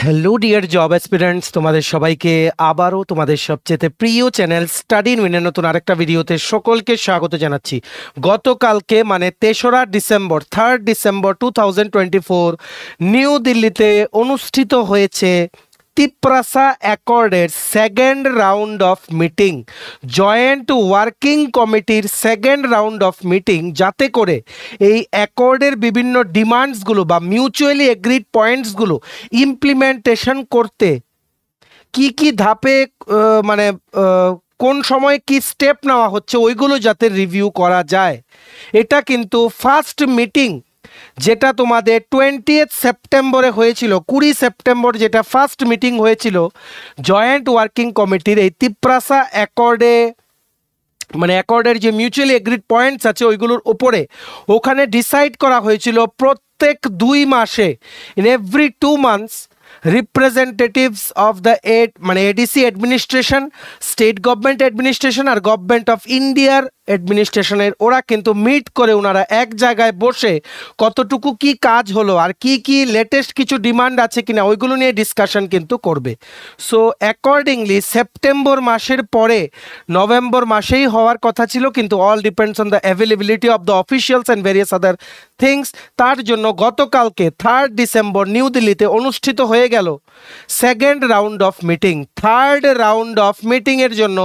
Hello dear job aspirants, তোমাদের সবাইকে আবারও তোমাদের সবচেয়ে প্রিয় চ্যানেল স্টাডি ইন উইনের নতুন আরেকটা ভিডিওতে সকলকে স্বাগত জানাচ্ছি। গতকালকে মানে 3rd ডিসেম্বর 2024 নিউ দিল্লিতে অনুষ্ঠিত হয়েছে তিপ্রাসা অ্যাকর্ডের second round of meeting, joint working কমিটির সেকেন্ড রাউন্ড অফ মিটিং, যাতে করে এই অ্যাকর্ডের বিভিন্ন ডিমান্ডসগুলো বা মিউচুয়ালি এগ্রিড পয়েন্টসগুলো ইমপ্লিমেন্টেশন করতে কি কি ধাপে মানে কোন সময় কি স্টেপ নেওয়া হচ্ছে ওইগুলো যাতে রিভিউ করা যায়। এটা কিন্তু ফার্স্ট মিটিং, যেটা তোমাদের 20th সেপ্টেম্বরে হয়েছিল, 20 সেপ্টেম্বর যেটা ফার্স্ট মিটিং হয়েছিল জয়েন্ট ওয়ার্কিং কমিটির এই তিপ্রাসা অ্যাকর্ডে, মানে অ্যাকর্ডের যে মিউচুয়ালি এগ্রিড পয়েন্টস আছে ওইগুলোর উপরে ওখানে ডিসাইড করা হয়েছিল প্রত্যেক 2 মাসে, in every 2 months, representatives of the মানে ADC administration, state government administration আর গভর্নমেন্ট অফ ইন্ডিয়ার অ্যাডমিনিস্ট্রেশনের ওরা কিন্তু মিট করে ওনারা এক জায়গায় বসে কতটুকু কি কাজ হলো আর কি কি লেটেস্ট কিছু ডিমান্ড আছে কিনা ওইগুলো নিয়ে ডিসকাশন কিন্তু করবে। সো অ্যাকর্ডিংলি সেপ্টেম্বর মাসের পরে নভেম্বর মাসেই হওয়ার কথা ছিল, কিন্তু all depends on the availability of the officials and various other things. তার জন্য গতকালকে 3rd ডিসেম্বর নিউ দিল্লিতে অনুষ্ঠিত হয়ে গেল second round of meeting. Third round of মিটিংয়ের জন্য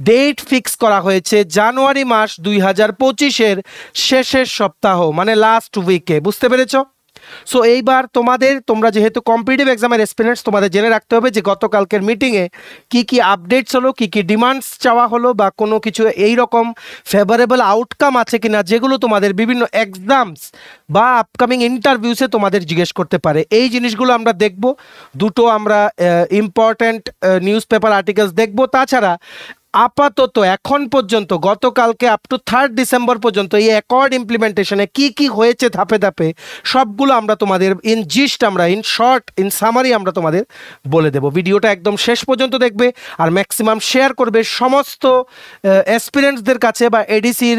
ডেট ফিক্স করা হয়েছে জানুয়ারি মাস 2025-এর শেষের সপ্তাহ, মানে লাস্ট উইকে। বুঝতে পেরেছ? সো এইবার তোমরা যেহেতু কম্পিটিটিভ এক্সামের এক্সপিরিয়েন্স, তোমাদের জেনে রাখতে হবে যে গতকালকের মিটিংয়ে কি কি আপডেটস হলো, কি কি ডিমান্ডস চাওয়া হলো, বা কোনো কিছু এইরকম ফেভারেবল আউটকাম আছে কিনা যেগুলো তোমাদের বিভিন্ন এক্সামস বা আপকামিং ইন্টারভিউসে তোমাদের জিজ্ঞেস করতে পারে। এই জিনিসগুলো আমরা দেখব। দুটো আমরা ইম্পর্ট্যান্ট নিউজ পেপার আর্টিকেলস দেখব। তাছাড়া আপাতত এখন পর্যন্ত গতকালকে আপ টু 3rd ডিসেম্বর পর্যন্ত এই অ্যাকর্ড ইমপ্লিমেন্টেশনে কি কি হয়েছে ধাপে ধাপে সবগুলো আমরা তোমাদের ইন জিস্ট, আমরা ইন শর্ট, ইন সামারি আমরা তোমাদের বলে দেব। ভিডিওটা একদম শেষ পর্যন্ত দেখবে আর ম্যাক্সিমাম শেয়ার করবে সমস্ত অ্যাসপিরেন্টসদের কাছে, বা এডিসির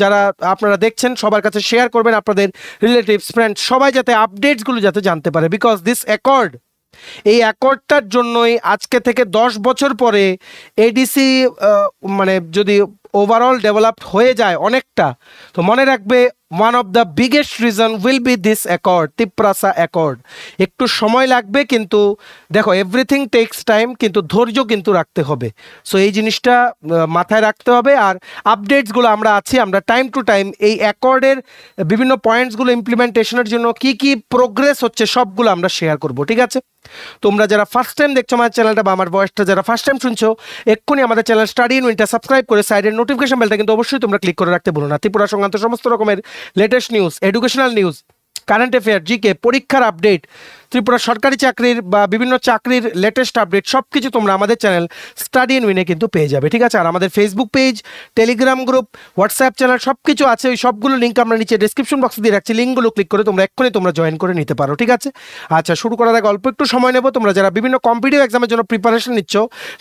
যারা আপনারা দেখছেন সবার কাছে শেয়ার করবেন, আপনাদের রিলেটিভস, ফ্রেন্ডস সবাই যাতে আপডেটসগুলো যাতে জানতে পারে। বিকজ দিস অ্যাকর্ড, এই অ্যাকর্ডটার জন্যই আজকে থেকে 10 বছর পরে এডিসি মানে যদি ওভারঅল ডেভেলপড হয়ে যায় অনেকটা, তো মনে রাখবে one of the biggest reason will be this accord, Tiprasa accord. একটু সময় লাগবে, কিন্তু দেখো এভরিথিং টেক্স টাইম, কিন্তু ধৈর্য কিন্তু রাখতে হবে। সো এই জিনিসটা মাথায় রাখতে হবে। আর আপডেটসগুলো আমরা আছি, আমরা টাইম টু টাইম এই অ্যাকর্ডের বিভিন্ন পয়েন্টসগুলো ইমপ্লিমেন্টেশনের জন্য কি কি প্রোগ্রেস হচ্ছে সবগুলো আমরা শেয়ার করব। ঠিক আছে? তোমরা যারা ফার্স্ট টাইম দেখছো আমার চ্যানেলটা বা আমার ভয়েসটা যারা ফার্স্ট টাইম শুনছো, এক্ষুনি আমাদের চ্যানেল স্টাডি ইন উইনটা সাবস্ক্রাইব করে সাইডের নোটিফিকেশন বেলটা কিন্তু অবশ্যই তোমরা ক্লিক করে রাখতে ভুলো না। ত্রিপুরা সংক্রান্ত সমস্ত রকমের latest news, educational news, current affair, GK, পরীক্ষার আপডেট, ত্রিপুরা সরকারি চাকরির বা বিভিন্ন চাকরির লেটেস্ট আপডেট সব কিছু তোমরা আমাদের চ্যানেল স্টাডি ইন উইনে কিন্তু পেয়ে যাবে। ঠিক আছে? আর আমাদের Facebook page, Telegram group, WhatsApp channel সব কিছু আছে। ওই সবগুলো লিঙ্ক আমরা নিচে ডিসক্রিপশন বক্সে দিয়ে রাখছি। লিঙ্কগুলো ক্লিক করে তোমরা এক্ষুনি জয়েন করে নিতে পারো। ঠিক আছে? আচ্ছা, শুরু করার আগে অল্প একটু সময় নেব। তোমরা যারা বিভিন্ন কম্পিটিটিভ এক্সামের জন্য প্রিপারেশন নিচ্ছ,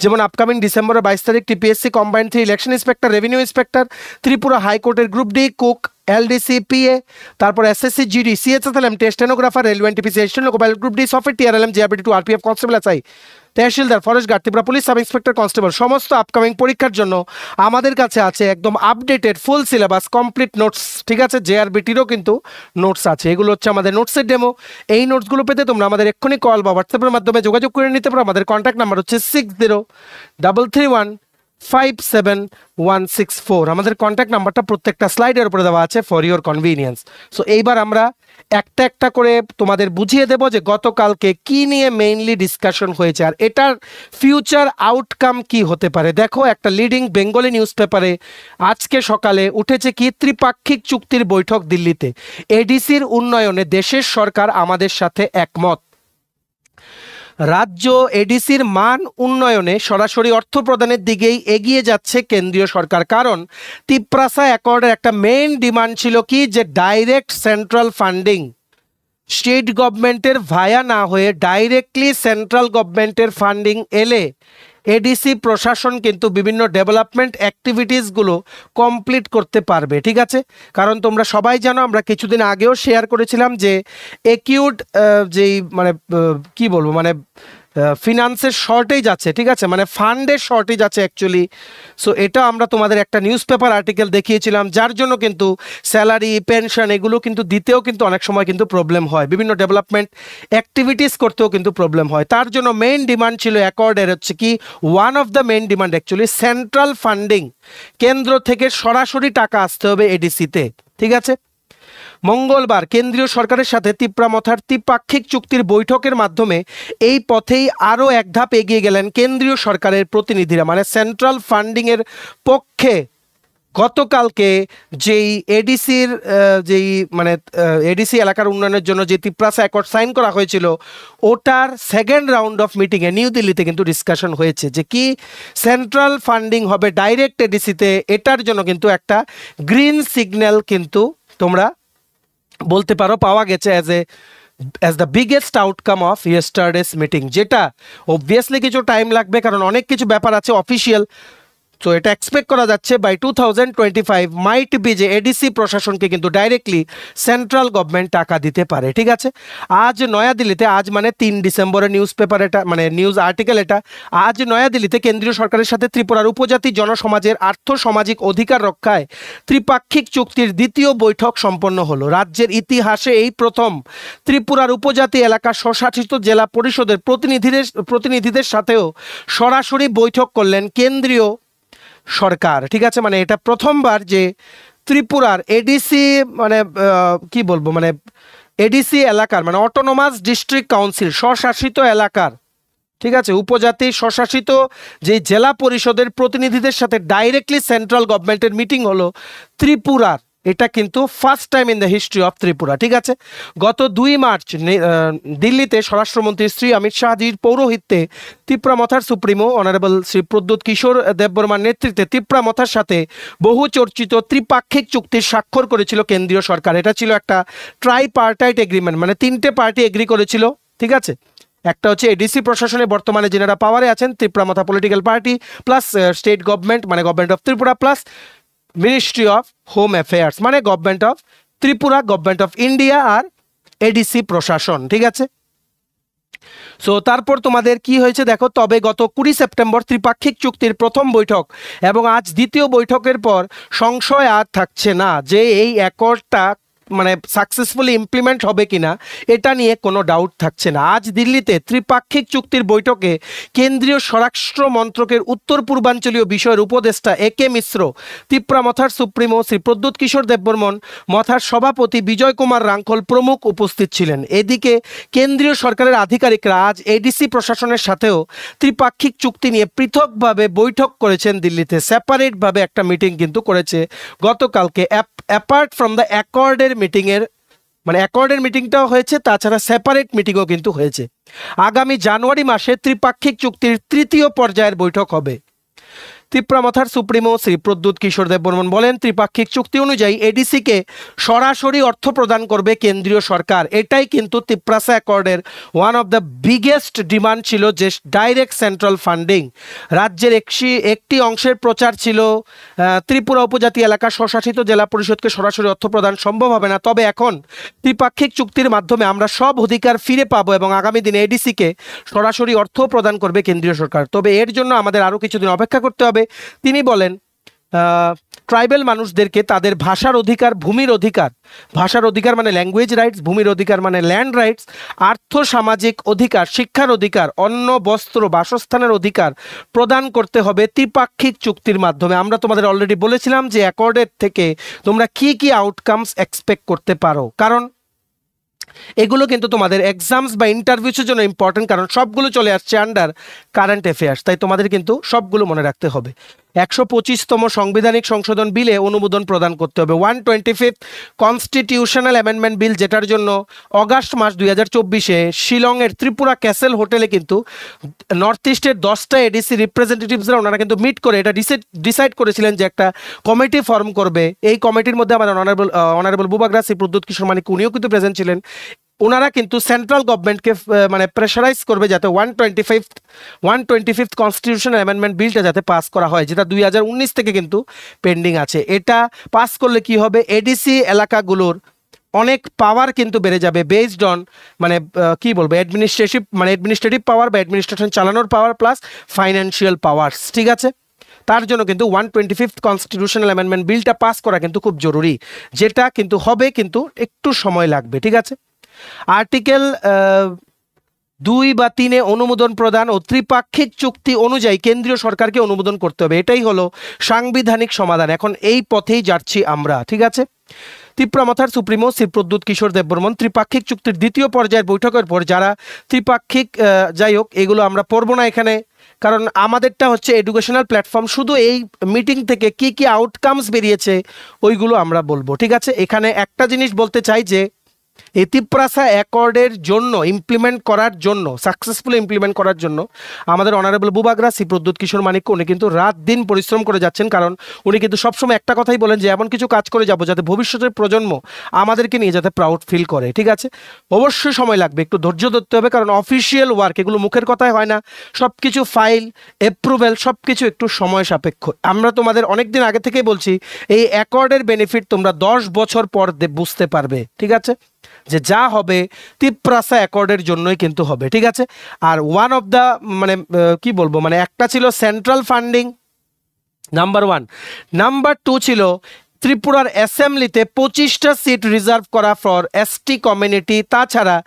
যেমন আপকামিং ডিসেম্বরের 22 তারিখ TPSC combined 3 election inspector, revenue inspector, Tripura হাইকোর্টের group D, cook, LDC, PA, তারপর এসএসসি, জিডি, সিএচএসএলএম, stenographer, railway, NTPC, STN, loco pilot, group D, software, TRLM, GRPT 2, RPF, constable, SI, tehsildar, forest guard, Tripura police sub inspector, constable, সমস্ত upcoming পরীক্ষার জন্য আমাদের কাছে আছে একদম updated full syllabus, complete notes. ঠিক আছে? জেআরবিটিরও কিন্তু নোটস আছে। এগুলো হচ্ছে আমাদের নোটসের ডেমো। এই নোটসগুলো পেতে তোমরা আমাদের এক্ষুনি কল বা হোয়াটসঅ্যাপের মাধ্যমে যোগাযোগ করে নিতে পারো। আমাদের কন্ট্যাক্ট নাম্বার হচ্ছে 6033157164। আমাদের কন্ট্যাক্ট নাম্বারটা প্রত্যেকটা স্লাইডের উপরে দেওয়া আছে ফর ইওর কনভিনিয়েন্স। সো এইবার আমরা একটা একটা করে তোমাদের বুঝিয়ে দেব যে গতকালকে কি নিয়ে মেইনলি ডিসকাশন হয়েছে আর এটার ফিউচার আউটকাম কি হতে পারে। দেখো, একটা লিডিং বেঙ্গলি নিউজ পেপারে আজকে সকালে উঠেছে কি, ত্রিপাক্ষিক চুক্তির বৈঠক দিল্লিতে, এডিসির উন্নয়নে দেশের সরকার আমাদের সাথে একমত। রাজ্য এডিসির মান উন্নয়নে সরাসরি অর্থ প্রদানের দিকেই এগিয়ে যাচ্ছে কেন্দ্রীয় সরকার। কারণ তিপ্রাসা অ্যাকর্ডের একটা মেইন ডিমান্ড ছিল কি, যে ডাইরেক্ট সেন্ট্রাল ফান্ডিং, স্টেট গভর্নমেন্টের ভায়া না হয়ে ডাইরেক্টলি সেন্ট্রাল গভর্নমেন্টের ফান্ডিং এলে এডিসি প্রশাসন কিন্তু বিভিন্ন ডেভেলপমেন্ট অ্যাক্টিভিটিসগুলো কমপ্লিট করতে পারবে, ঠিক আছে। কারণ তোমরা সবাই জানো, আমরা কিছুদিন আগেও শেয়ার করেছিলাম যে একিউট যেই মানে কি বলবো মানে ফিনান্সের শর্টেজ আছে, ঠিক আছে, মানে ফান্ডের শর্টেজ আছে অ্যাকচুয়ালি। সো এটা আমরা তোমাদের একটা নিউজ পেপার আর্টিকেল দেখিয়েছিলাম, যার জন্য কিন্তু স্যালারি পেনশন এগুলো কিন্তু দিতেও কিন্তু অনেক সময় কিন্তু প্রবলেম হয়, বিভিন্ন ডেভেলপমেন্ট অ্যাক্টিভিটিস করতেও কিন্তু প্রবলেম হয়। তার জন্য মেইন ডিমান্ড ছিল অ্যাকর্ডের হচ্ছে কি, one of the main demand actually central funding, কেন্দ্র থেকে সরাসরি টাকা আসতে হবে এডিসিতে, ঠিক আছে। মঙ্গলবার কেন্দ্রীয় সরকারের সাথে তিপ্রামথার ত্রিপাক্ষিক চুক্তির বৈঠকের মাধ্যমে এই পথেই আরও এক ধাপ এগিয়ে গেলেন কেন্দ্রীয় সরকারের প্রতিনিধিরা, মানে সেন্ট্রাল ফান্ডিংয়ের পক্ষে। গতকালকে যেই এডিসির যেই মানে এডিসি এলাকার উন্নয়নের জন্য যে তিপ্রাসা অ্যাকর্ড সাইন করা হয়েছিল, ওটার সেকেন্ড রাউন্ড অফ মিটিংয়ে নিউ দিল্লিতে কিন্তু ডিসকাশন হয়েছে যে কি সেন্ট্রাল ফান্ডিং হবে ডাইরেক্ট এডিসিতে। এটার জন্য কিন্তু একটা গ্রিন সিগন্যাল কিন্তু তোমরা বলতে পারো পাওয়া গেছে as the biggest outcome of ইয়েস্টারডেস meeting, যেটা অবভিয়াসলি কিছু টাইম লাগবে কারণ অনেক কিছু ব্যাপার আছে অফিসিয়াল। তো এটা এক্সপেক্ট করা যাচ্ছে বাই 2025 মাইট বি যে এডিসি প্রশাসনকে কিন্তু ডাইরেক্টলি সেন্ট্রাল গভর্নমেন্ট টাকা দিতে পারে, ঠিক আছে। আজ নয়াদিল্লিতে, আজ মানে 3 ডিসেম্বরের নিউজ পেপার এটা, মানে নিউজ আর্টিকেল এটা, আজ নয়াদিল্লিতে কেন্দ্রীয় সরকারের সাথে ত্রিপুরার উপজাতি জনসমাজের আর্থ সামাজিক অধিকার রক্ষায় ত্রিপাক্ষিক চুক্তির দ্বিতীয় বৈঠক সম্পন্ন হলো। রাজ্যের ইতিহাসে এই প্রথম ত্রিপুরার উপজাতি এলাকা স্বশাসিত জেলা পরিষদের প্রতিনিধিদের সাথেও সরাসরি বৈঠক করলেন কেন্দ্রীয় সরকার, ঠিক আছে। মানে এটা প্রথমবার যে ত্রিপুরার এডিসি মানে কি বলবো মানে এডিসি এলাকার মানে অটোনোমাস ডিস্ট্রিক্ট কাউন্সিল স্বশাসিত এলাকার, ঠিক আছে, উপজাতি স্বশাসিত যে জেলা পরিষদের প্রতিনিধিদের সাথে ডাইরেক্টলি সেন্ট্রাল গভর্নমেন্টের মিটিং হলো ত্রিপুরার। এটা কিন্তু first time in the history of Tripura, ঠিক আছে। গত 2 মার্চ দিল্লিতে স্বরাষ্ট্রমন্ত্রী শ্রী অমিত শাহজির পৌরোহিত্যে তিপ্রামথার সুপ্রিমো অনারেবল শ্রী প্রদ্যুৎ কিশোর দেববর্মার নেতৃত্বে তিপ্রামথার সাথে বহু চর্চিত ত্রিপাক্ষিক চুক্তির স্বাক্ষর করেছিল কেন্দ্রীয় সরকার। এটা ছিল একটা ট্রাইপার্টাইট এগ্রিমেন্ট, মানে 3টে পার্টি এগ্রি করেছিল, ঠিক আছে। একটা হচ্ছে এডিসি প্রশাসনে বর্তমানে যেনারা পাওয়ারে আছেন Tipramotha political party, plus state government মানে government of Tripura, plus ministry of home affairs মানে government of Tripura, government of India আর এডিসি প্রশাসন, ঠিক আছে। সো তারপর তোমাদের কি হয়েছে দেখো, তবে গত 20 সেপ্টেম্বর ত্রিপাক্ষিক চুক্তির প্রথম বৈঠক এবং আজ দ্বিতীয় বৈঠকের পর সংশয় আর থাকছে না যে এই অ্যাকর্ডটা মানে সাকসেসফুলি ইমপ্লিমেন্ট হবে কিনা, এটা নিয়ে কোনো ডাউট থাকছে না। আজ দিল্লিতে ত্রিপাক্ষিক চুক্তির বৈঠকে কেন্দ্রীয় স্বরাষ্ট্র মন্ত্রকের উত্তর পূর্বাঞ্চলীয় বিষয়ের উপদেষ্টা একে মিশ্র, তিপ্রামথার সুপ্রিমো শ্রী প্রদ্যুৎ কিশোর দেববর্মন, মথার সভাপতি বিজয় কুমার রাঙ্খল প্রমুখ উপস্থিত ছিলেন। এদিকে কেন্দ্রীয় সরকারের আধিকারিকরা আজ এডিসি প্রশাসনের সাথেও ত্রিপাক্ষিক চুক্তি নিয়ে পৃথকভাবে বৈঠক করেছেন দিল্লিতে। সেপারেটভাবে একটা মিটিং কিন্তু করেছে গতকালকে, অ্যাপার্ট ফ্রম দ্য অ্যাকর্ডের মিটিংয়ের, মানে অ্যাকর্ডের মিটিংটাও হয়েছে, তাছাড়া সেপারেট মিটিংও কিন্তু হয়েছে। আগামী জানুয়ারি মাসে ত্রিপাক্ষিক চুক্তির তৃতীয় পর্যায়ের বৈঠক হবে। তিপ্রামথার সুপ্রিমো শ্রী প্রদ্যুৎ কিশোর দেববর্মন বলেন, ত্রিপাক্ষিক চুক্তি অনুযায়ী এডিসিকে সরাসরি অর্থ প্রদান করবে কেন্দ্রীয় সরকার। এটাই কিন্তু তিপ্রাসা অ্যাকর্ডের one of the biggest demand ছিল, যে ডাইরেক্ট সেন্ট্রাল ফান্ডিং। রাজ্যের একটি অংশের প্রচার ছিল ত্রিপুরা উপজাতি এলাকার স্বশাসিত জেলা পরিষদকে সরাসরি অর্থ প্রদান সম্ভব হবে না, তবে এখন ত্রিপাক্ষিক চুক্তির মাধ্যমে আমরা সব অধিকার ফিরে পাবো এবং আগামী দিনে এডিসিকে সরাসরি অর্থ প্রদান করবে কেন্দ্রীয় সরকার। তবে এর জন্য আমাদের আরও কিছুদিন অপেক্ষা করতে হবে। তিনি বলেন, ট্রাইবেল মানুষদেরকে তাদের ভাষার অধিকার, ভূমির অধিকার, ভাষার অধিকার মানে ল্যাঙ্গুয়েজ রাইটস, ভূমির অধিকার মানে ল্যান্ড রাইটস, আর্থ সামাজিক অধিকার, শিক্ষার অধিকার, অন্ন বস্ত্র বাসস্থানের অধিকার প্রদান করতে হবে ত্রিপাক্ষিক চুক্তির মাধ্যমে। আমরা তোমাদের অলরেডি বলেছিলাম যে অ্যাকর্ডের থেকে তোমরা কি কি আউটকামস এক্সপেক্ট করতে পারো, কারণ এগুলো কিন্তু তোমাদের এক্সামস বা ইন্টারভিউসের জন্য ইম্পর্টেন্ট, কারণ সবগুলো চলে আসছে আন্ডার কারেন্ট অ্যাফেয়ার্স, তাই তোমাদের কিন্তু সবগুলো মনে রাখতে হবে। 125তম সাংবিধানিক সংশোধন বিলে অনুমোদন প্রদান করতে হবে। 125th কনস্টিটিউশনাল অ্যামেন্ডমেন্ট বিল, যেটার জন্য অগাস্ট মাস 2024-এ শিলংয়ের ত্রিপুরা ক্যাসেল হোটেলে কিন্তু নর্থ ইস্টের 10টা এডিসি রিপ্রেজেন্টেটিভসরা ওনারা কিন্তু মিট করে এটা ডিসাইড করেছিলেন যে একটা কমিটি ফর্ম করবে। এই কমিটির মধ্যে আমার অনারেবল বুবাগ্রা শ্রী প্রদ্যুৎ কিশোর মানিক উনিও কিন্তু প্রেজেন্ট ছিলেন। ওনারা কিন্তু সেন্ট্রাল গভর্নমেন্টকে মানে প্রেশারাইজ করবে যাতে 125th কনস্টিটিউশন অ্যামেন্ডমেন্ট বিলটা যাতে পাস করা হয়, যেটা 2019 থেকে কিন্তু পেন্ডিং আছে। এটা পাস করলে কি হবে, এডিসি এলাকাগুলোর অনেক পাওয়ার কিন্তু বেড়ে যাবে বেসড অন মানে কি বলবো অ্যাডমিনিস্ট্রেটিভ পাওয়ার বা অ্যাডমিনিস্ট্রেশন চালানোর পাওয়ার প্লাস ফাইন্যান্সিয়াল পাওয়ার্স, ঠিক আছে। তার জন্য কিন্তু 125th কনস্টিটিউশনাল অ্যামেন্ডমেন্ট বিলটা পাস করা কিন্তু খুব জরুরি, যেটা কিন্তু হবে, কিন্তু একটু সময় লাগবে, ঠিক আছে। আর্টিকেল 2 বা 3 অনুমোদন প্রদান ও ত্রিপাক্ষিক চুক্তি অনুযায়ী কেন্দ্রীয় সরকারকে অনুমোদন করতে হবে, এটাই হলো সাংবিধানিক সমাধান। এখন এই পথেই যাচ্ছি আমরা, ঠিক আছে। ত্রিপুরামাথার সুপ্রিমো শ্রী প্রদ্যুৎ কিশোর দেববর্মন ত্রিপাক্ষিক চুক্তির দ্বিতীয় পর্যায়ের বৈঠকের পর যারা ত্রিপাক্ষিক যাই হোক, এগুলো আমরা পড়বো না এখানে, কারণ আমাদেরটা হচ্ছে এডুকেশনাল প্ল্যাটফর্ম। শুধু এই মিটিং থেকে কি কি আউটকামস বেরিয়েছে ওইগুলো আমরা বলবো, ঠিক আছে। এখানে একটা জিনিস বলতে চাই যে এই ত্রিপ্রাসা অ্যাকর্ডের জন্য ইমপ্লিমেন্ট করার জন্য, সাকসেসফুলি ইমপ্লিমেন্ট করার জন্য আমাদের অনারেবল বুবাগরা শ্রী প্রদ্যুৎ কিশোর মানিক্য উনি কিন্তু রাত দিন পরিশ্রম করে যাচ্ছেন, কারণ উনি কিন্তু সবসময় একটা কথাই বলেন যে এমন কিছু কাজ করে যাব যাতে ভবিষ্যতের প্রজন্ম আমাদেরকে নিয়ে যাতে প্রাউড ফিল করে, ঠিক আছে। অবশ্যই সময় লাগবে, একটু ধৈর্য ধরতে হবে, কারণ অফিসিয়াল ওয়ার্ক এগুলো মুখের কথায় হয় না, সব কিছু ফাইল অ্যাপ্রুভেল সব কিছু একটু সময় সাপেক্ষ। আমরা তোমাদের অনেক দিন আগে থেকেই বলছি এই অ্যাকর্ডের বেনিফিট তোমরা 10 বছর পর বুঝতে পারবে, ঠিক আছে, যে যা হবে ত্রিপ্রাসা অ্যাকর্ডের জন্যই কিন্তু হবে, ঠিক আছে। আর ওয়ান অফ দ্য মানে কি বলবো মানে একটা ছিল সেন্ট্রাল ফান্ডিং নাম্বার 1, নাম্বার 2 ছিল ত্রিপুরার অ্যাসেম্বলিতে 25টা সিট রিজার্ভ করা ফর এসটি কমিউনিটি, তাছাড়া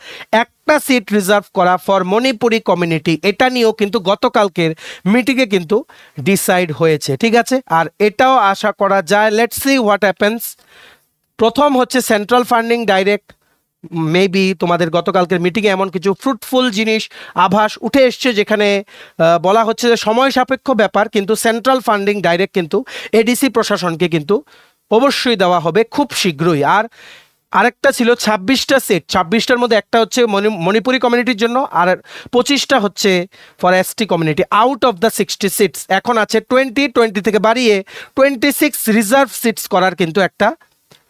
একটা সিট রিজার্ভ করা ফর মণিপুরি কমিউনিটি। এটা নিয়েও কিন্তু গতকালকের মিটিংয়ে কিন্তু ডিসাইড হয়েছে, ঠিক আছে। আর এটাও আশা করা যায়, লেটস সি হোয়াট হ্যাপেন্স। প্রথম হচ্ছে সেন্ট্রাল ফান্ডিং ডাইরেক্ট, মেবি তোমাদের গতকালকের মিটিংয়ে এমন কিছু ফ্রুটফুল জিনিস আভাস উঠে এসছে যেখানে বলা হচ্ছে যে সময় সাপেক্ষ ব্যাপার, কিন্তু সেন্ট্রাল ফান্ডিং ডাইরেক্ট কিন্তু এডিসি প্রশাসনকে কিন্তু অবশ্যই দেওয়া হবে খুব শীঘ্রই। আর আরেকটা ছিল 26টা সিট, 26টার মধ্যে একটা হচ্ছে মণিপুরি কমিউনিটির জন্য, আর 25টা হচ্ছে for ST community. Out of the 60 seats এখন আছে 20 থেকে বাড়িয়ে 26 রিজার্ভ সিটস করার কিন্তু একটা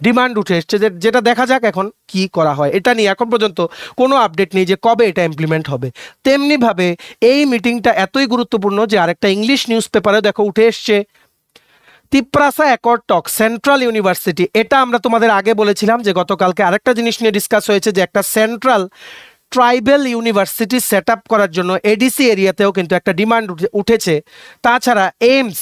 ডিমান্ড উঠে এসছে, যেটা দেখা যাক এখন কি করা হয়। এটা নিয়ে এখন পর্যন্ত কোনো আপডেট নেই যে কবে এটা ইমপ্লিমেন্ট হবে। তেমনিভাবে এই মিটিংটা এতই গুরুত্বপূর্ণ যে আরেকটা ইংলিশ নিউজ পেপারে দেখো উঠে এসছে ত্রিপ্রাসা অ্যাকর্ড টক সেন্ট্রাল ইউনিভার্সিটি। এটা আমরা তোমাদের আগে বলেছিলাম যে গতকালকে আরেকটা জিনিস নিয়ে ডিসকাস হয়েছে যে একটা central tribal university set up করার জন্য এডিসি এরিয়াতেও কিন্তু একটা ডিমান্ড উঠেছে। তাছাড়া AIIMS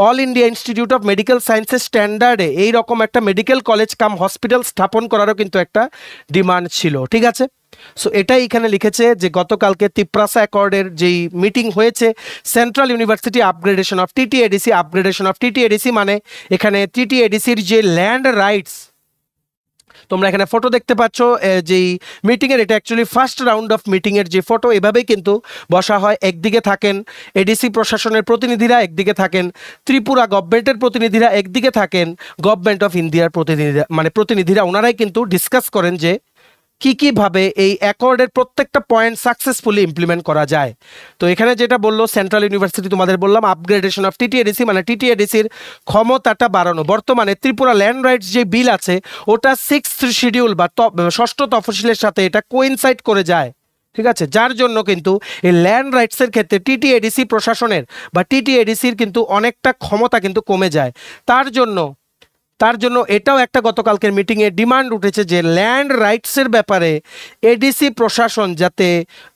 all India institute of medical সায়েন্সের স্ট্যান্ডার্ডে এইরকম একটা মেডিকেল কলেজ কাম হসপিটাল স্থাপন করারও কিন্তু একটা ডিমান্ড ছিল, ঠিক আছে। সো এটাই এখানে লিখেছে যে গতকালকে ত্রিপ্রাসা অ্যাকর্ডের যেই মিটিং হয়েছে, central university upgradation of TTADC, upgradation of TTADC মানে এখানে টিটিএডিসির যে ল্যান্ড রাইটস, তোমরা এখানে ফটো দেখতে পাচ্ছ যেই মিটিংয়ের, এটা অ্যাকচুয়ালি ফার্স্ট রাউন্ড অফ মিটিংয়ের যে ফটো, এভাবেই কিন্তু বসা হয়। একদিকে থাকেন এডিসি প্রশাসনের প্রতিনিধিরা, একদিকে থাকেন ত্রিপুরা গভর্নমেন্টের প্রতিনিধিরা, একদিকে থাকেন গভর্নমেন্ট অফ ইন্ডিয়ার প্রতিনিধিরা ওনারাই কিন্তু ডিসকাস করেন যে কীভাবে এই অ্যাকর্ডের প্রত্যেকটা পয়েন্ট সাকসেসফুলি ইমপ্লিমেন্ট করা যায়। তো এখানে যেটা বললো সেন্ট্রাল ইউনিভার্সিটি, তোমাদের বললাম আপগ্রেডেশন অফ টিটিএডিসি মানে টিটিএডিসির ক্ষমতাটা বাড়ানো। বর্তমানে ত্রিপুরা ল্যান্ড রাইটস যে বিল আছে ওটা 6th শিডিউল বা 6ষ্ঠ তফসিলের সাথে এটা কোইনসাইড করে যায়, ঠিক আছে, যার জন্য কিন্তু এই ল্যান্ড রাইটসের ক্ষেত্রে টিটিএডিসি প্রশাসনের বা টিটিএডিসির কিন্তু অনেকটা ক্ষমতা কিন্তু কমে যায়। তার জন্য এটাও একটা গতকালকের মিটিংয়ে ডিমান্ড উঠেছে যে ল্যান্ড রাইটসের ব্যাপারে এডিসি প্রশাসন যাতে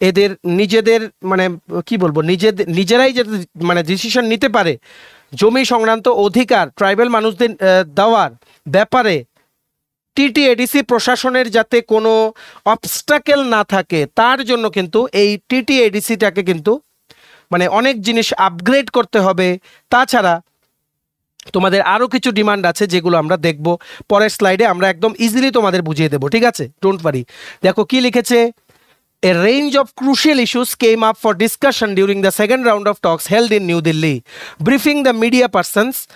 এদের নিজেদের মানে কি বলবো নিজেরাই যাতে মানে ডিসিশন নিতে পারে, জমি সংক্রান্ত অধিকার ট্রাইবাল মানুষদের দেওয়ার ব্যাপারে টিটিএডিসি প্রশাসনের যাতে কোনো অবস্টাকেল না থাকে, তার জন্য কিন্তু এই টিটিএডিসিটাকে কিন্তু মানে অনেক জিনিস আপগ্রেড করতে হবে। তাছাড়া তোমাদের আরও কিছু ডিমান্ড আছে যেগুলো আমরা দেখব পরের স্লাইডে, আমরা একদম ইজিলি তোমাদের বুঝিয়ে দেবো, ঠিক আছে, ডোন্ট ওয়ারি। দেখো কি লিখেছে, A range of crucial issues came up for discussion during the second round of talks held in New Delhi. Briefing the media persons,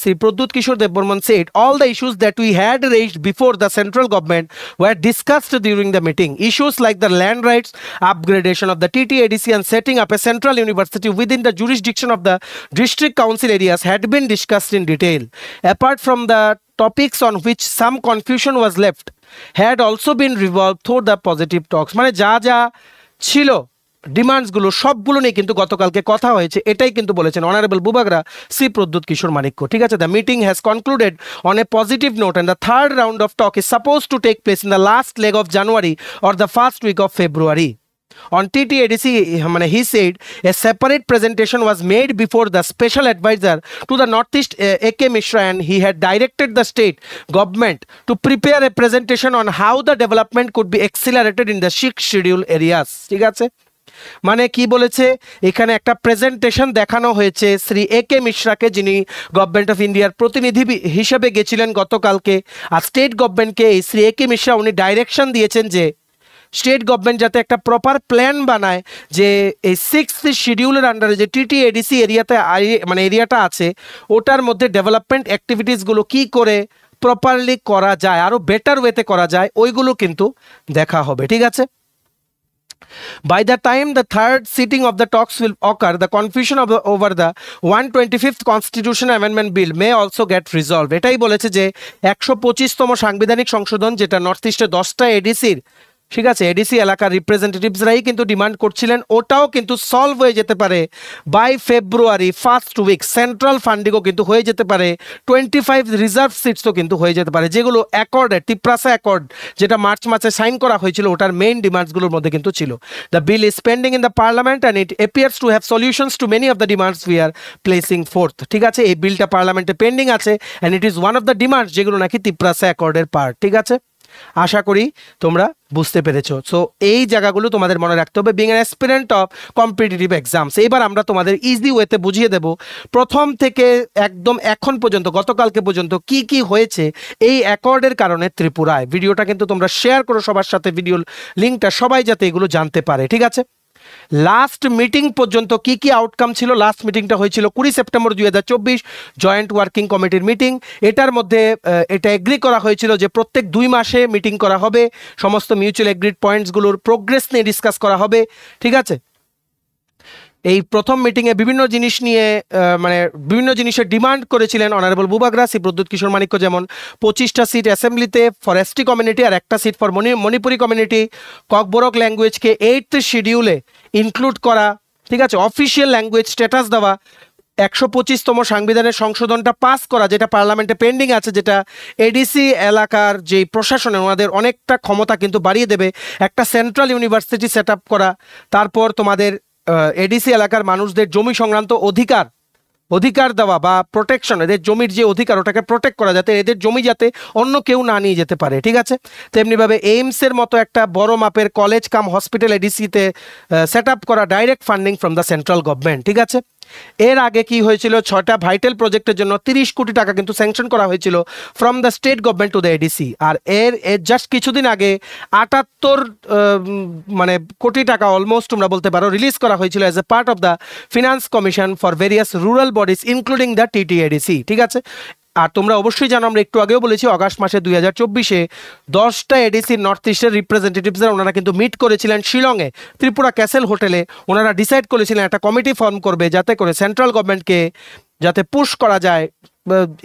Sri Pradyut Kishore Debbarman said, all the issues that we had raised before the central government were discussed during the meeting. Issues like the land rights, upgradation of the TTADC and setting up a central university within the jurisdiction of the district council areas had been discussed in detail. Apart from the topics on which some confusion was left had also been resolved through the positive talks. মানে যা যা ছিল ডিমান্ডসগুলো সবগুলো নিয়ে কিন্তু গতকালকে কথা হয়েছে, এটাই কিন্তু বলেছেন অনারেবল বুবাগরা শ্রী প্রদ্যুৎ কিশোর মানিক্য। ঠিক আছে, the meeting has concluded on a positive note and the third round of talk is suppose to take place in the last leg of January or the first week of February. On TTADC, he said a separate presentation was made before the special advisor to the Northeast A.K. Mishra, and he had directed the state government to prepare a presentation on how the development could be accelerated in the 6 schedule areas. ঠিক আছে, মানে কি বলেছে এখানে একটা presentation দেখানো হয়েছে Shri A.K. মিশ্রাকে, যিনি গভর্নমেন্ট অফ ইন্ডিয়ার প্রতিনিধি হিসেবে গেছিলেন গতকালকে। আর স্টেট গভর্নমেন্টকে এই শ্রী A.K. মিশ্রা উনি ডাইরেকশন দিয়েছেন যে স্টেট গভর্নমেন্ট যাতে একটা প্রপার প্ল্যান বানায় যে এই 6th শিডিউলের আন্ডারে যে TTADC এরিয়াতে মানে এরিয়াটা আছে ওটার মধ্যে ডেভেলপমেন্ট অ্যাক্টিভিটিসগুলো কি করে প্রপারলি করা যায়, আরও বেটার ওয়েতে করা যায়, ওইগুলো কিন্তু দেখা হবে। ঠিক আছে, by the time the third sitting of the talks will occur, the confusion over the 125th constitution amendment bill may also get resolved. এটাই বলেছে যে 125তম সাংবিধানিক সংশোধন, যেটা নর্থ ইস্টে 10টা এডিসির, ঠিক আছে, এডিসি এলাকার রিপ্রেজেন্টেটিভসরাই কিন্তু ডিমান্ড করছিলেন, ওটাও কিন্তু সলভ হয়ে যেতে পারে by February first week. Central ফান্ডিংও কিন্তু হয়ে যেতে পারে, 25 রিজার্ভ সিটসও কিন্তু হয়ে যেতে পারে, যেগুলো অ্যাকর্ডের তিপ্রাসা অ্যাকর্ড যেটা মার্চ মাসে সাইন করা হয়েছিল ওটার মেইন ডিমান্ডসগুলোর মধ্যে কিন্তু ছিল। The bill is pending in the parliament and it appears to have solutions two many of the demands we are placing fourth. ঠিক আছে, এই বিলটা পার্লামেন্টে পেন্ডিং আছে and it is one of the demands যেগুলো নাকি তিপ্রাসা অ্যাকর্ডের পার্ট। ঠিক আছে, আশা করি তোমরা বুঝতে পেরেছো। সো এই জায়গাগুলো তোমাদের মনে রাখতে হবে being an aspirant of competitive exams. এবার আমরা তোমাদের ইজি ওয়েতে বুঝিয়ে দেব প্রথম থেকে একদম এখন পর্যন্ত গতকালকে পর্যন্ত কি কি হয়েছে এই অ্যাকর্ডের কারণে ত্রিপুরায়। ভিডিওটা কিন্তু তোমরা শেয়ার করো সবার সাথে, ভিডিওর লিঙ্কটা, সবাই যাতে এগুলো জানতে পারে। ঠিক আছে, লাস্ট মিটিং পর্যন্ত কি কি আউটকাম ছিল। লাস্ট মিটিংটা হয়েছিল 20 সেপ্টেম্বর 2024, জয়েন্ট ওয়ার্কিং কমিটির মিটিং। এটার মধ্যে এটা এগ্রি করা হয়েছিল যে প্রত্যেক 2 মাসে মিটিং করা হবে, সমস্ত মিউচুয়াল এগ্রিড পয়েন্টসগুলোর প্রোগ্রেস নিয়ে ডিসকাস করা হবে। ঠিক আছে, এই প্রথম মিটিংয়ে বিভিন্ন জিনিস নিয়ে মানে বিভিন্ন জিনিসের ডিমান্ড করেছিলেন অনারেবল বুবাগরা শ্রী প্রদ্যুৎ কিশোর মানিক্য, যেমন 25টা সিট অ্যাসেম্বলিতে ফর এসটি কমিউনিটি আর একটা seat for Manipuri community, Kokborok ল্যাঙ্গুয়েজকে 8th শিডিউলে ইনক্লুড করা। ঠিক আছে, অফিসিয়াল ল্যাঙ্গুয়েজ স্ট্যাটাস দেওয়া, 125তম সাংবিধানের সংশোধনটা পাস করা যেটা পার্লামেন্টে পেন্ডিং আছে, যেটা এডিসি এলাকার যে প্রশাসনে ওনাদের অনেকটা ক্ষমতা কিন্তু বাড়িয়ে দেবে, একটা সেন্ট্রাল ইউনিভার্সিটি সেট আপ করা, তারপর তোমাদের এডিসি এলাকার মানুষদের জমি সংক্রান্ত অধিকার দেওয়া বা প্রোটেকশন, এদের জমির যে অধিকার ওটাকে প্রোটেক্ট করা, যাতে এদের জমি যাতে অন্য কেউ না নিয়ে যেতে পারে। ঠিক আছে, তেমনিভাবে এইমসের মতো একটা বড় মাপের কলেজ কাম হসপিটাল এডিসিতে সেট আপ করা, direct funding from the central government. ঠিক আছে, এর আগে কি হয়েছিল, 6টা ভাইটাল প্রজেক্টের জন্য 30 কোটি টাকা কিন্তু স্যাংশন করা হয়েছিল from the state government to the ADC. আর এর জাস্ট কিছুদিন আগে 78 মানে কোটি টাকা অলমোস্ট তোমরা বলতে পারো রিলিজ করা হয়েছিল as a part of the finance commission for various rural bodies including the TTADC। ঠিক আছে, আর তোমরা অবশ্যই জানো, আমরা একটু আগেও বলেছি, অগাস্ট মাসে 2024-এ 10টা এডিসির নর্থ ইস্টের রিপ্রেজেন্টেটিভসরা ওনারা কিন্তু মিট করেছিলেন শিলংয়ে ত্রিপুরা ক্যাসেল হোটেলে। ওনারা ডিসাইড করেছিলেন একটা কমিটি ফর্ম করবে যাতে করে সেন্ট্রাল গভর্নমেন্টকে যাতে পুশ করা যায়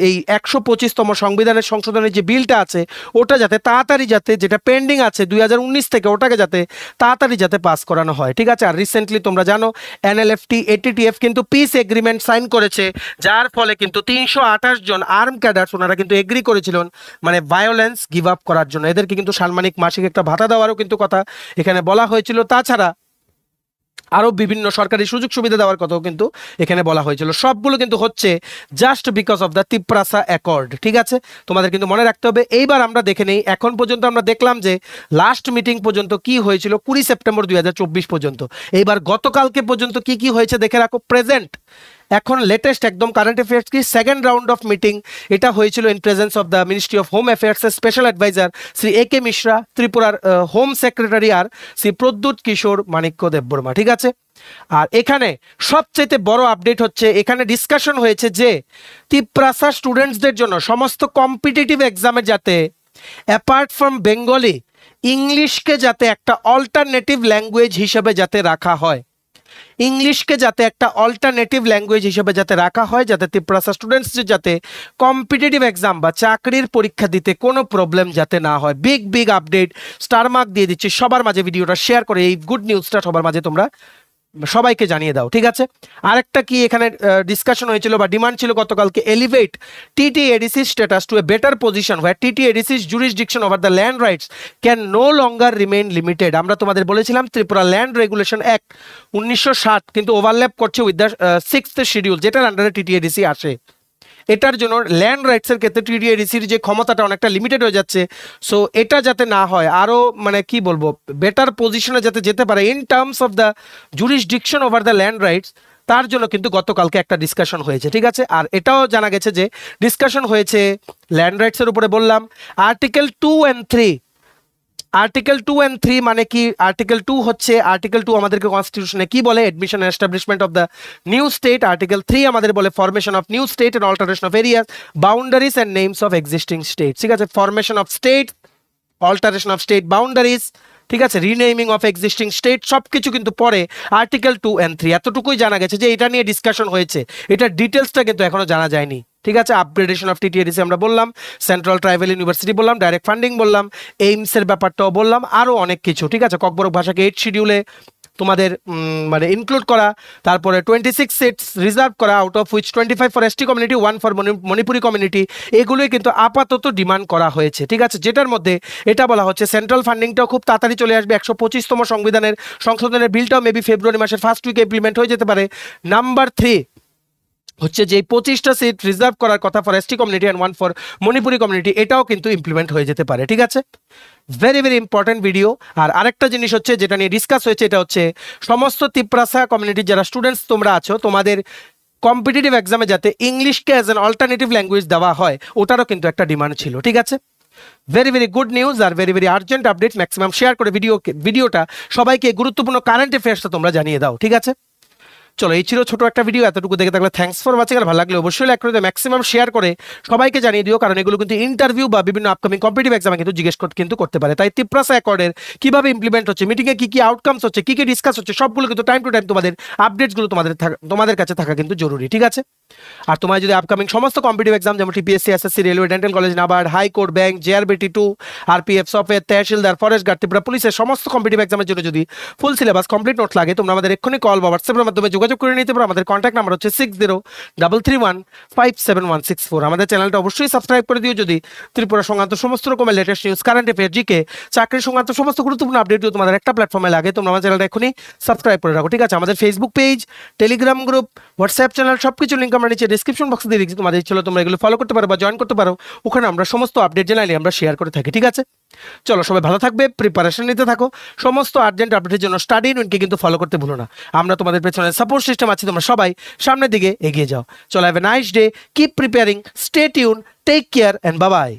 এই 125তম সংবিধানের সংশোধনের যে বিলটা আছে ওটা যাতে তাড়াতাড়ি, যাতে যেটা পেন্ডিং আছে 2019 থেকে, ওটাকে যাতে তাড়াতাড়ি যাতে পাস করানো হয়। ঠিক আছে, আর রিসেন্টলি তোমরা জানো NLFT ATTF কিন্তু পিস এগ্রিমেন্ট সাইন করেছে, যার ফলে কিন্তু 328 জন আর্ম ক্যাডার্স ওনারা কিন্তু এগ্রি করেছিলেন মানে ভায়োলেন্স গিভ আপ করার জন্য। এদেরকে কিন্তু সাম্মানিক মাসিক একটা ভাতা দেওয়ারও কিন্তু কথা এখানে বলা হয়েছিল। তাছাড়া আরও বিভিন্ন সরকারি সুযোগ সুবিধা দেওয়ার কথাও কিন্তু এখানে বলা হয়েছিল। সবগুলো কিন্তু হচ্ছে just because of the Tiprasa accord. ঠিক আছে, তোমাদের কিন্তু মনে রাখতে হবে। এইবার আমরা দেখে নেই, এখন পর্যন্ত আমরা দেখলাম যে লাস্ট মিটিং পর্যন্ত কি হয়েছিল 20 সেপ্টেম্বর 2024 পর্যন্ত। এইবার গতকালকে পর্যন্ত কি কি হয়েছে দেখে রাখো। প্রেজেন্ট এখন লেটেস্ট একদম কারেন্ট অ্যাফেয়ার্স কি সেকেন্ড রাউন্ড অফ মিটিং, এটা হয়েছিল in presence of the ministry of home অ্যাফেয়ার্সের special advisor Shri A.K. Mishra, ত্রিপুরার হোম সেক্রেটারি আর শ্রী প্রদ্যুৎ কিশোর মানিক্য দেববর্মা। ঠিক আছে, আর এখানে সবচেয়ে বড় আপডেট হচ্ছে এখানে ডিসকাশন হয়েছে যে তিপ্রাসা স্টুডেন্টসদের জন্য সমস্ত কম্পিটিটিভ এক্সামে যাতে অ্যাপার্ট ফ্রম বেঙ্গলি ইংলিশকে যাতে একটা অল্টারনেটিভ ল্যাঙ্গুয়েজ হিসেবে যাতে রাখা হয়। ইংলিশকে যাতে একটা অল্টারনেটিভ ল্যাঙ্গুয়েজ হিসেবে যাতে রাখা হয়, যাতে তিপ্রাসা স্টুডেন্টসদের যাতে কম্পিটিটিভ এক্সাম বা চাকরির পরীক্ষা দিতে কোনো প্রবলেম যাতে না হয়। Big big update, star mark দিয়ে দিচ্ছি সবার মাঝে, ভিডিওটা শেয়ার করে এই গুড নিউজটা সবার মাঝে তোমরা সবাইকে জানিয়ে দাও, ঠিক আছে। আরেকটা কি এখানে ডিসকাশন হয়েছিল বা ডিমান্ড ছিল গতকালকে, elevate TTADC status two a better position where TTADC's jurisdiction over the land rights can no longer remain limited। আমরা তোমাদের বলেছিলাম ত্রিপুরা ল্যান্ড রেগুলেশন অ্যাক্ট 1960 কিন্তু ওভারল্যাপ করছে উইথ দ্য 6th শিডিউল, যেটার আন্ডারে TTADC আসে। এটার জন্য ল্যান্ড রাইটসের ক্ষেত্রে TTADCর যে ক্ষমতাটা অনেকটা লিমিটেড হয়ে যাচ্ছে। সো এটা যাতে না হয়, আরও মানে কি বলবো, বেটার পজিশনে যাতে যেতে পারে in terms of the jurisdiction over the land rights, তার জন্য কিন্তু গতকালকে একটা ডিসকাশন হয়েছে, ঠিক আছে। আর এটাও জানা গেছে যে ডিসকাশন হয়েছে ল্যান্ড রাইটসের উপরে। বললাম আর্টিকেল 2 and 3, আর্টিকেল 2 and 3 মানে কি? আর্টিকেল 2 হচ্ছে, আর্টিকেল 2 আমাদেরকে কনস্টিটিউশনে কি বলে? Admission and establishment of the new state. Article 3 আমাদের বলে formation of new state and alteration of areas, boundaries and names of existing state, ঠিক আছে। Formation of state, alteration of state boundaries, ঠিক আছে, রিনেমিং অফ এক্সিস্টিং স্টেট, সব কিছু কিন্তু পরে আর্টিকেল 2 and 3। এতটুকুই জানা গেছে যে এটা নিয়ে ডিসকাশন হয়েছে, এটার ডিটেলসটা কিন্তু এখনো জানা যায়নি, ঠিক আছে। আপগ্রেডেশন অফ TTADC আমরা বললাম, সেন্ট্রাল ট্রাইবাল ইউনিভার্সিটি বললাম, ডাইরেক্ট ফান্ডিং বললাম, এইমসের ব্যাপারটাও বললাম, আরও অনেক কিছু, ঠিক আছে। ককবরক ভাষাকে 8 শিডিউলে তোমাদের মানে ইনক্লুড করা, তারপরে 26 সিটস রিজার্ভ করা, out of which 25 for ST community, 1 for Manipuri community, এগুলোই কিন্তু আপাতত ডিমান্ড করা হয়েছে, ঠিক আছে। যেটার মধ্যে এটা বলা হচ্ছে সেন্ট্রাল ফান্ডিংটাও খুব তাড়াতাড়ি চলে আসবে, 125তম সংশোধনের বিলটাও মেবি ফেব্রুয়ারি মাসের ফার্স্ট উইকে ইমপ্লিমেন্ট হয়ে যেতে পারে। নাম্বার 3 হচ্ছে যে 25টা সিট রিজার্ভ করার কথা for ST community and 1 for Manipuri community, এটাও কিন্তু ইমপ্লিমেন্ট হয়ে যেতে পারে, ঠিক আছে। Very very important video. আর আরেকটা জিনিস হচ্ছে যেটা নিয়ে ডিসকাস হয়েছে, এটা হচ্ছে সমস্ত তিপ্রাসা কমিউনিটির যারা স্টুডেন্টস তোমরা আছো, তোমাদের কম্পিটিটিভ এক্সামে যাতে ইংলিশকে অ্যাজ অ্যান অল্টারনেটিভ ল্যাঙ্গুয়েজ দেওয়া হয়, ওটারও কিন্তু একটা ডিমান্ড ছিল, ঠিক আছে। Very very good news are very very urgent update. Maximum share করে ভিডিওটা সবাইকে গুরুত্বপূর্ণ কারেন্ট অ্যাফেয়ার্সটা তোমরা জানিয়ে দাও, ঠিক আছে। চলো, এই ছিল ছোট একটা ভিডিও, এতটুকু দেখে থাকলে থ্যাঙ্কস ফর ওয়াচিং। আর ভালো লাগলে অবশ্যই লাইক করে দিও, ম্যাক্সিমাম শেয়ার করে সবাইকে জানিয়ে দিও, কারণ এগুলো কিন্তু ইন্টারভিউ বা বিভিন্ন আপকামিং কম্পিটিটিভ এক্সামে কিন্তু জিজ্ঞেস কিন্তু করতে পারে। তাই তিপ্রাসা অ্যাকর্ডের কিভাবে ইমপ্লিমেন্ট হচ্ছে, মিটিংয়ে কি কি আউটকামস হচ্ছে, কি কি ডিসকাস হচ্ছে, সবগুলো কিন্তু টাইম টু টাইম তোমাদের আপডেটসগুলো তোমাদের কাছে থাকা কিন্তু জরুরি, ঠিক আছে। আর তোমার যদি আপকামিং সমস্ত কম্পিটিটিভ এক্সাম যেমন TPSC, SSC, railway, dental college, NABARD, high court, bank, JRBT 2, RPF, software, tehsildar, forest guard, Tripura পুলিশের সমস্ত কম্পিটিটিভ এক্সামের জন্য যদি ফুল সিলেবাস কমপ্লিট নোট লাগে, তোমরা আমাদের এক্ষুনি কল বা হোয়াটসঅ্যাপের মাধ্যমে যোগাযোগ করে নিতে পারো। আমাদের কন্ট্যাক্ট নাম্বার হচ্ছে 6033157164। আমাদের চ্যানেলটা অবশ্যই সাবস্ক্রাইব করে দিও যদি ত্রিপুরা সংক্রান্ত সমস্ত রকমের latest news, current affair, GK, চাকরি সংক্রান্ত সমস্ত গুরুত্বপূর্ণ আপডেট যদি তোমাদের একটা প্ল্যাটফর্মে লাগে, তোমরা আমার চ্যানেলটা এখনই সাবস্ক্রাইব করে রাখো, ঠিক আছে। আমাদের Facebook page, Telegram group, WhatsApp channel, সবকিছু লিঙ্ক আমরা নিচে ডিসক্রিপশন বক্সে দিয়ে দিচ্ছি। তোমাদের ইচ্ছে হলে তোমরা এগুলো ফলো করতে পারো বা জয়েন করতে পারো, ওখানে আমরা সমস্ত আপডেট জেনারেলি আমরা শেয়ার করে থাকি, ঠিক আছে। চলো, সবাই ভালো থাকবে, প্রিপারেশন নিতে থাকো, সমস্ত আর্জেন্ট আপডেটের জন্য স্টাডি ইউনিটকে কিন্তু ফলো করতে ভুলো না। আমরা তোমাদের পেছনে সাপোর্ট সিস্টেম আছি, তোমরা সবাই সামনের দিকে এগিয়ে যাও। চলো, have a nice day, keep preparing, stay tune, take care and bye by.